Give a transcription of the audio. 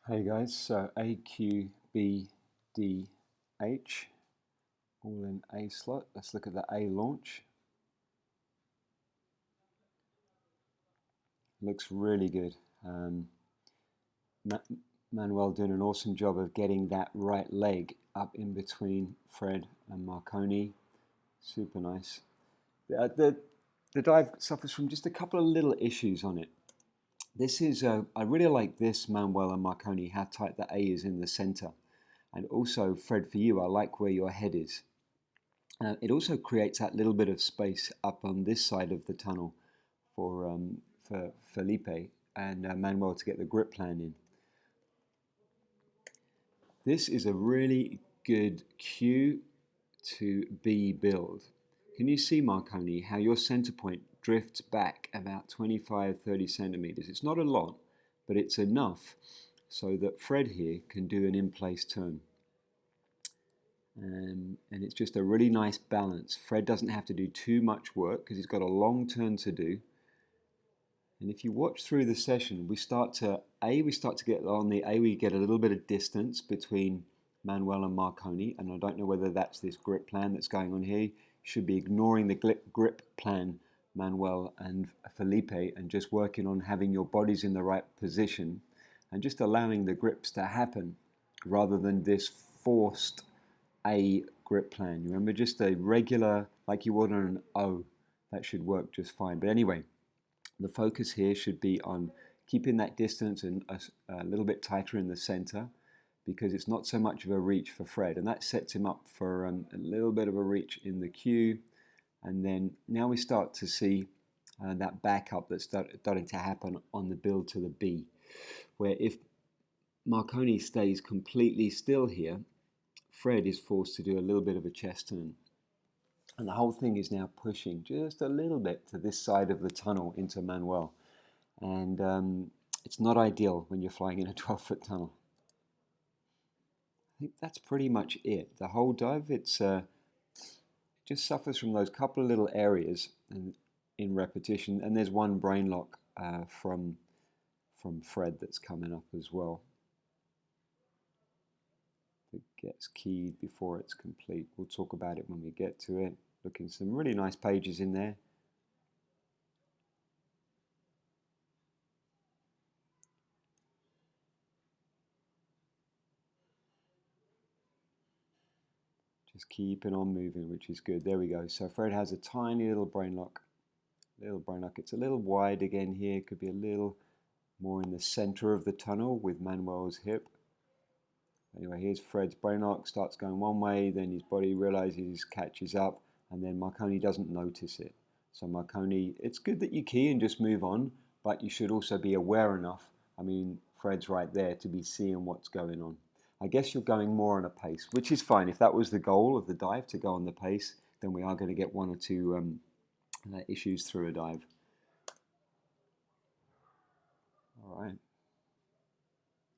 Hey guys, so Aqbdh, all in A slot. Let's look at the A launch. Looks really good. Manuel doing an awesome job of getting that right leg up in between Fred and Marconi. Super nice. The dive suffers from just a couple of little issues on it. This is, I really like this, Manuel and Marconi, how tight the A is in the center. And also, Fred, for you, I like where your head is. It also creates that little bit of space up on this side of the tunnel for Felipe and Manuel to get the grip plan in. This is a really good Q to B build. Can you see, Marconi, how your center point drifts back about 25-30 centimeters? It's not a lot, but it's enough so that Fred here can do an in-place turn. And it's just a really nice balance. Fred doesn't have to do too much work because he's got a long turn to do. And if you watch through the session, we start to get on the A, we get a little bit of distance between Manuel and Marconi, and I don't know whether that's this grip plan that's going on here. You should be ignoring the grip plan, Manuel and Felipe, and just working on having your bodies in the right position and just allowing the grips to happen rather than this forced A grip plan. You remember, just a regular, like you would on an O, that should work just fine. But anyway, the focus here should be on keeping that distance and a little bit tighter in the center, because it's not so much of a reach for Fred, and that sets him up for a little bit of a reach in the Q. And then now we start to see that backup that's starting to happen on the build to the B, where if Marconi stays completely still here, Fred is forced to do a little bit of a chest turn. And the whole thing is now pushing just a little bit to this side of the tunnel into Manuel. And it's not ideal when you're flying in a 12-foot tunnel. I think that's pretty much it. The whole dive, it's just suffers from those couple of little areas in repetition. And there's one brain lock from Fred that's coming up as well. It gets keyed before it's complete. We'll talk about it when we get to it. Looking some really nice pages in there. Just keeping on moving, which is good. There we go. So Fred has a tiny little brain lock. It's a little wide again here. Could be a little more in the center of the tunnel with Manuel's hip. Anyway, here's Fred's brain lock. Starts going one way, then his body realizes, catches up, and then Marconi doesn't notice it. So Marconi, it's good that you key and just move on, but you should also be aware enough. I mean, Fred's right there to be seeing what's going on. I guess you're going more on a pace, which is fine. If that was the goal of the dive, to go on the pace, then we are going to get one or two issues through a dive. All right.